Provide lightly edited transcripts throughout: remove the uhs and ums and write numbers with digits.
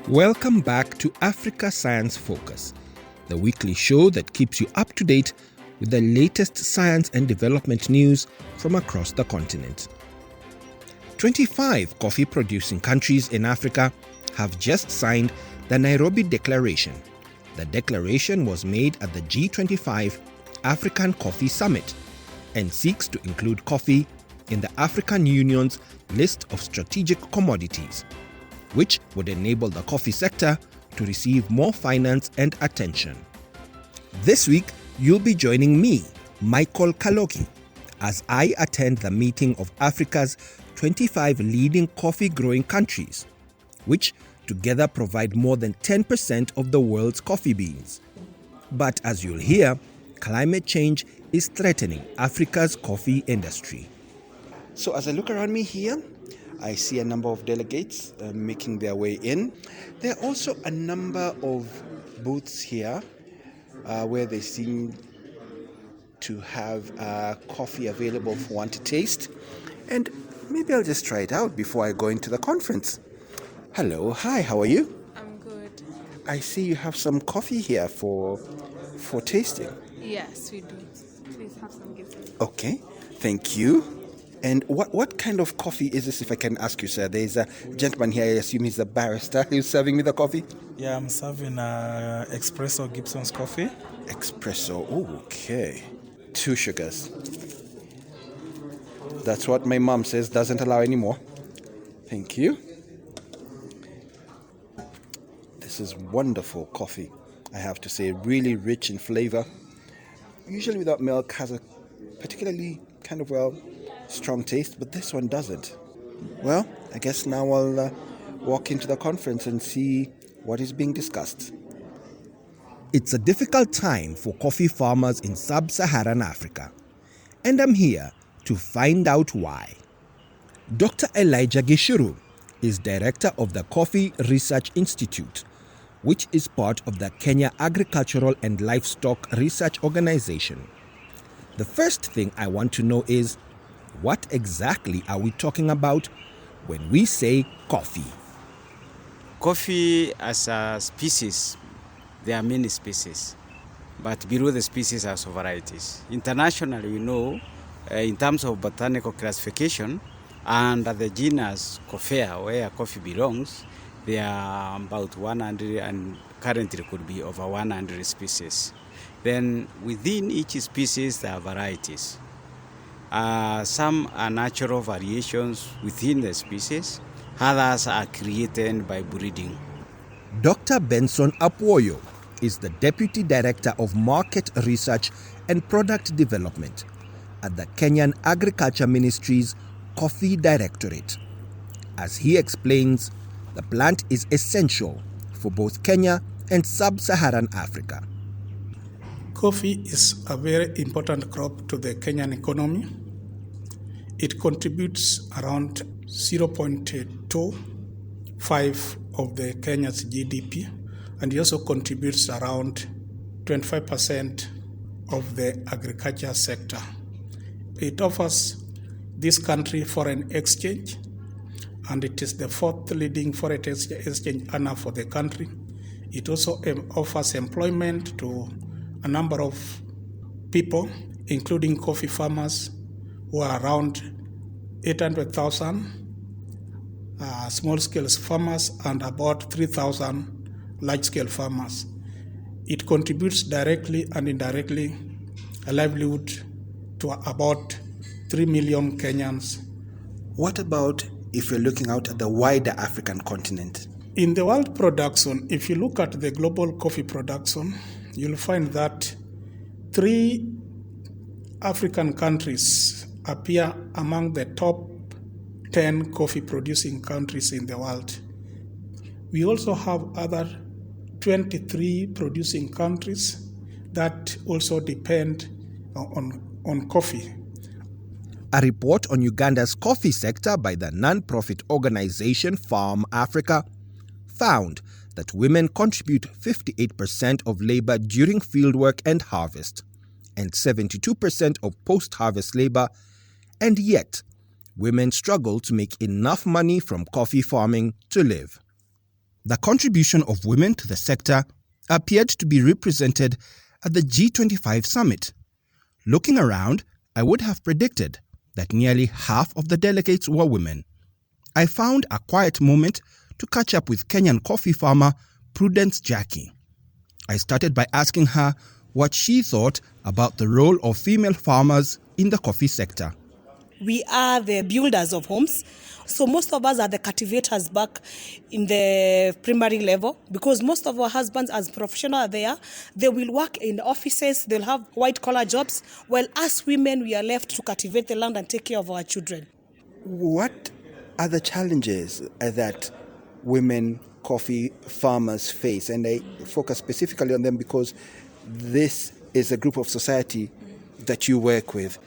Welcome back to Africa Science Focus, the weekly show that keeps you up to date with the latest science and development news from across the continent. 25 coffee-producing countries in Africa have just signed the Nairobi Declaration. The declaration was made at the G25 African Coffee Summit and seeks to include coffee in the African Union's list of strategic commodities, which would enable the coffee sector to receive more finance and attention. This week, you'll be joining me, Michael Kaloki, as I attend the meeting of Africa's 25 leading coffee-growing countries, which together provide more than 10% of the world's coffee beans. But as you'll hear, climate change is threatening Africa's coffee industry. So as I look around me here, I see a number of delegates making their way in. There are also a number of booths here where they seem to have coffee available for one to taste. And maybe I'll just try it out before I go into the conference. Hello, hi, how are you? I'm good. I see you have some coffee here for tasting. Yes, we do. Please have some gift. Okay, thank you. And what kind of coffee is this, if I can ask you, sir? There's a gentleman here, I assume he's a barista. Are you serving me the coffee? Yeah, I'm serving espresso Gibson's coffee. Espresso, okay. 2 sugars. That's what my mom says, doesn't allow anymore. Thank you. This is wonderful coffee, I have to say, really rich in flavor. Usually without milk has a particularly strong taste, but this one doesn't. Well, I guess now I'll walk into the conference and see what is being discussed. It's a difficult time for coffee farmers in Sub-Saharan Africa, and I'm here to find out why. Dr. Elijah Gichuru is director of the Coffee Research Institute, which is part of the Kenya Agricultural and Livestock Research Organization. The first thing I want to know is, what exactly are we talking about when we say coffee? Coffee as a species, there are many species, but below the species are some varieties. Internationally, we know, in terms of botanical classification, under the genus Coffea, where coffee belongs, there are about 100 and currently could be over 100 species. Then within each species, there are varieties. Some are natural variations within the species, others are created by breeding. Dr. Benson Apwoyo is the Deputy Director of Market Research and Product Development at the Kenyan Agriculture Ministry's Coffee Directorate. As he explains, the plant is essential for both Kenya and Sub-Saharan Africa. Coffee is a very important crop to the Kenyan economy. It contributes around 0.25 of the Kenya's GDP, and it also contributes around 25% of the agriculture sector. It offers this country foreign exchange, and it is the 4th leading foreign exchange earner for the country. It also offers employment to a number of people, including coffee farmers, who are around 800,000 small-scale farmers and about 3,000 large-scale farmers. It contributes directly and indirectly a livelihood to about 3 million Kenyans. What about if you're looking out at the wider African continent? In the world production, if you look at the global coffee production, you'll find that 3 African countries appear among the top 10 coffee-producing countries in the world. We also have other 23 producing countries that also depend on coffee. A report on Uganda's coffee sector by the non-profit organization Farm Africa found that women contribute 58% of labor during fieldwork and harvest, and 72% of post-harvest labor, and yet women struggle to make enough money from coffee farming to live. The contribution of women to the sector appeared to be represented at the G25 Summit. Looking around, I would have predicted that nearly half of the delegates were women. I found a quiet moment to catch up with Kenyan coffee farmer Prudence Jackie. I started by asking her what she thought about the role of female farmers in the coffee sector. We are the builders of homes. So most of us are the cultivators back in the primary level, because most of our husbands as professionals are there. They will work in the offices, they'll have white collar jobs, while us women, we are left to cultivate the land and take care of our children. What are the challenges that women coffee farmers face? And I focus specifically on them because this is a group of society that you work with.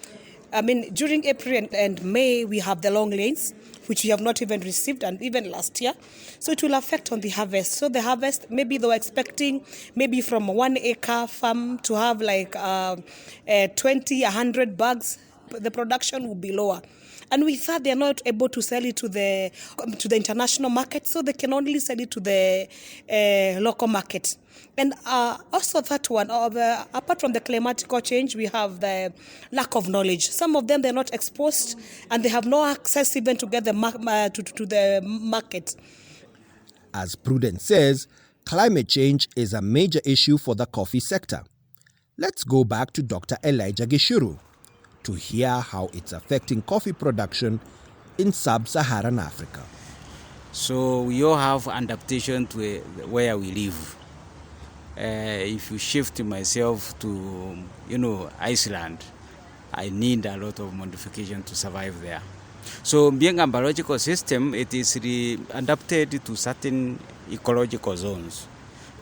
I mean, during April and May, we have the long lanes, which we have not even received, and even last year. So it will affect on the harvest. So the harvest, maybe they were expecting maybe from 1 acre farm to have like 20, 100 bags. The production will be lower. And we thought they're not able to sell it to the international market, so they can only sell it to the local market. And also that one, apart from the climatical change, we have the lack of knowledge. Some of them, they're not exposed, and they have no access even to get to the market. As Prudence says, climate change is a major issue for the coffee sector. Let's go back to Dr. Elijah Gichuru to hear how it's affecting coffee production in Sub-Saharan Africa. So we all have adaptation to where we live. If you shift myself to, Iceland, I need a lot of modification to survive there. So being a biological system, it is adapted to certain ecological zones.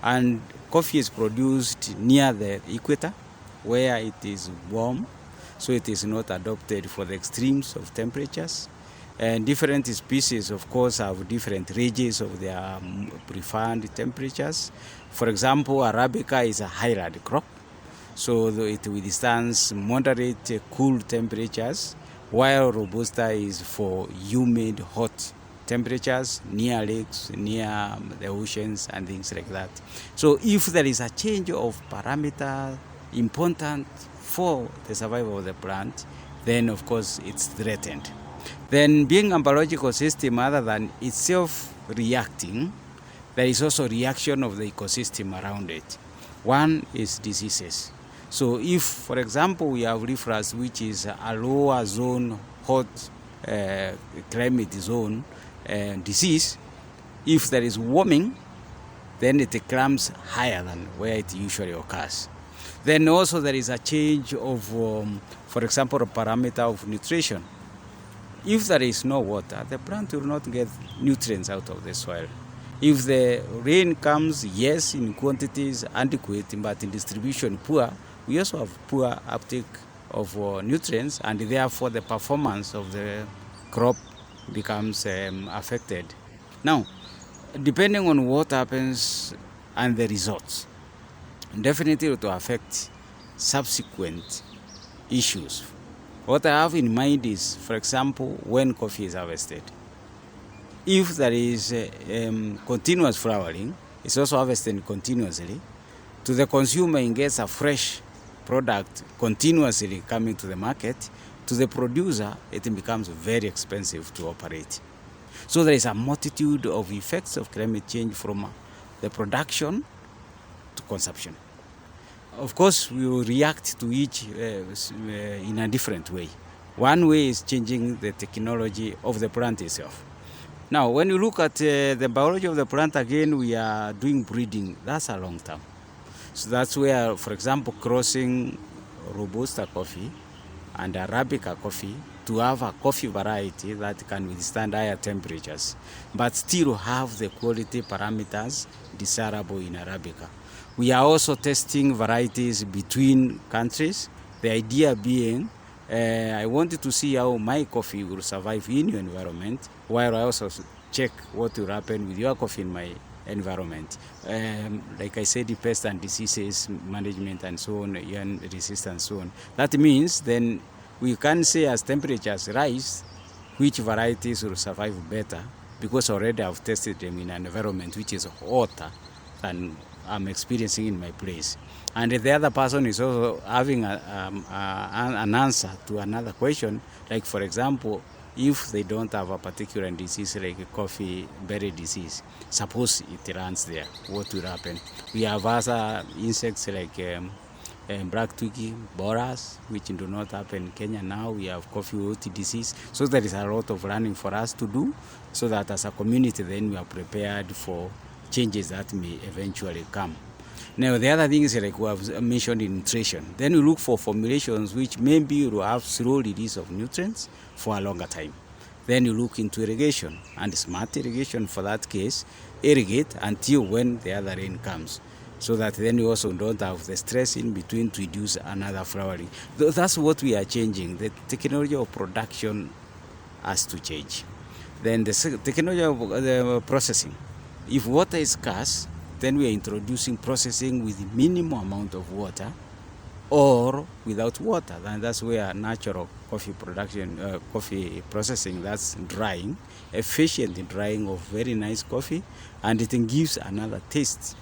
And coffee is produced near the equator, where it is warm, so it is not adapted for the extremes of temperatures. And different species, of course, have different ranges of their preferred temperatures. For example, Arabica is a highland crop, so it withstands moderate cool temperatures, while Robusta is for humid, hot temperatures near lakes, near the oceans, and things like that. So if there is a change of parameter important for the survival of the plant, then of course it's threatened. Then being a biological system, other than itself reacting, there is also reaction of the ecosystem around it. One is diseases. So if, for example, we have leaf rust, which is a lower zone, hot climate zone disease, if there is warming, then it climbs higher than where it usually occurs. Then also there is a change of, for example, a parameter of nutrition. If there is no water, the plant will not get nutrients out of the soil. If the rain comes, yes, in quantities adequate, but in distribution poor, we also have poor uptake of nutrients, and therefore the performance of the crop becomes affected. Now, depending on what happens and the results, definitely it will affect subsequent issues. What I have in mind is, for example, when coffee is harvested. If there is continuous flowering, it's also harvested continuously. To the consumer, he gets a fresh product continuously coming to the market. To the producer, it becomes very expensive to operate. So there is a multitude of effects of climate change from the production to consumption. Of course, we will react to each in a different way. One way is changing the technology of the plant itself. Now, when you look at the biology of the plant, again, we are doing breeding. That's a long term. So that's where, for example, crossing Robusta coffee and Arabica coffee to have a coffee variety that can withstand higher temperatures, but still have the quality parameters desirable in Arabica. We are also testing varieties between countries. The idea being, I wanted to see how my coffee will survive in your environment, while I also check what will happen with your coffee in my environment. Like I said, the pest and diseases management and so on, and resistance and so on. That means then we can say as temperatures rise, which varieties will survive better because already I've tested them in an environment which is hotter than I'm experiencing in my place. And the other person is also having an answer to another question, like for example, if they don't have a particular disease like a coffee berry disease, suppose it runs there, what will happen? We have other insects like black twiggy borers, which do not happen in Kenya now. We have coffee wilt disease. So there is a lot of learning for us to do, so that as a community then we are prepared for changes that may eventually come. Now the other thing is like we have mentioned in nutrition. Then we look for formulations which maybe will have slow release of nutrients for a longer time. Then you look into irrigation, and smart irrigation for that case, irrigate until when the other rain comes, so that then you also don't have the stress in between to reduce another flowering. That's what we are changing. The technology of production has to change. Then the technology of the processing. If water is scarce, then we are introducing processing with minimum amount of water or without water. And that's where natural coffee production, coffee processing, that's drying, efficient drying of very nice coffee, and it gives another taste,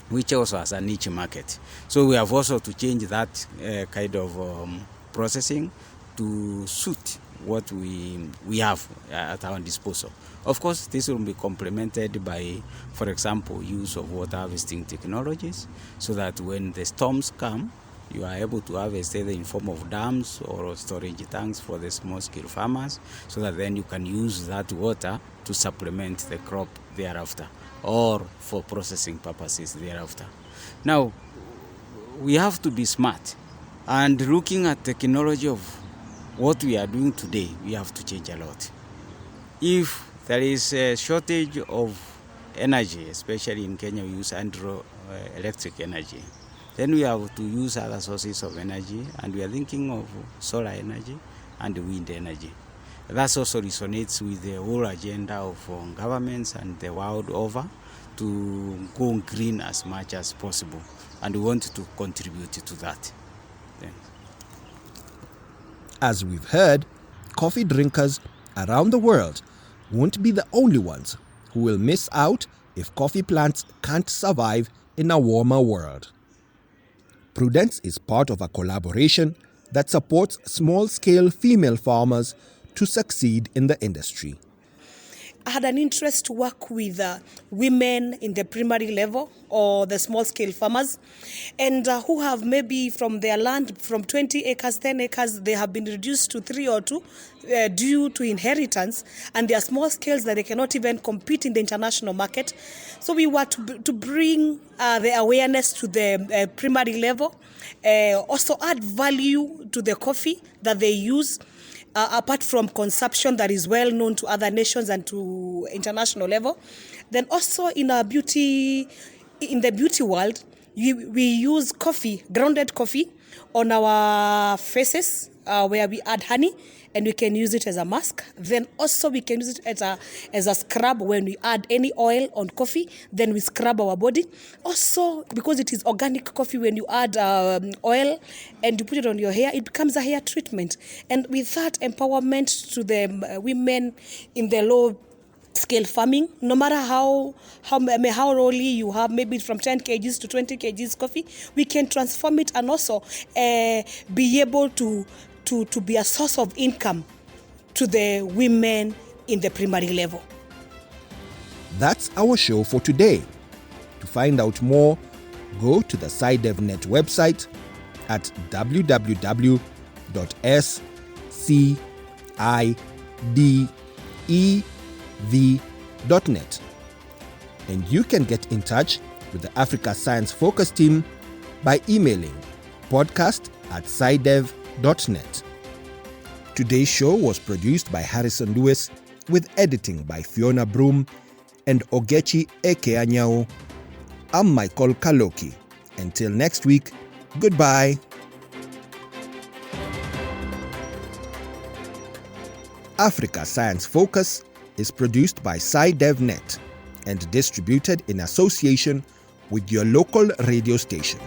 which also has a niche market. So we have also to change that kind of processing to suit what we have at our disposal. Of course, this will be complemented by, for example, use of water harvesting technologies, so that when the storms come, you are able to harvest either in form of dams or storage tanks for the small-scale farmers, so that then you can use that water to supplement the crop thereafter, or for processing purposes thereafter. Now, we have to be smart, and looking at technology of what we are doing today, we have to change a lot. If there is a shortage of energy, especially in Kenya, we use hydroelectric energy. Then we have to use other sources of energy, and we are thinking of solar energy and wind energy. That also resonates with the whole agenda of governments and the world over to go green as much as possible, and we want to contribute to that. Thanks. As we've heard, coffee drinkers around the world won't be the only ones who will miss out if coffee plants can't survive in a warmer world. Prudence is part of a collaboration that supports small-scale female farmers to succeed in the industry. I had an interest to work with women in the primary level or the small-scale farmers, and who have maybe from their land from 20 acres, 10 acres, they have been reduced to 3 or 2 due to inheritance, and they are small scales that they cannot even compete in the international market. So we want to bring the awareness to the primary level, also add value to the coffee that they use, apart from consumption that is well known to other nations and to international level. Then also in the beauty world, we use coffee, grounded coffee, on our faces where we add honey, and we can use it as a mask. Then also we can use it as a scrub when we add any oil on coffee, then we scrub our body. Also, because it is organic coffee, when you add oil and you put it on your hair, it becomes a hair treatment. And with that empowerment to the women in the low scale farming, no matter how lowly you have, maybe from 10 kgs to 20 kgs coffee, we can transform it and also be able to be a source of income to the women in the primary level. That's our show for today. To find out more, go to the SciDevNet website at www.scidev.net. And you can get in touch with the Africa Science Focus team by emailing podcast@scidev.net. Today's show was produced by Harrison Lewis with editing by Fiona Broom and Ogechi Ekeanyao. I'm Michael Kaloki. Until next week, goodbye. Africa Science Focus is produced by SciDevNet and distributed in association with your local radio station.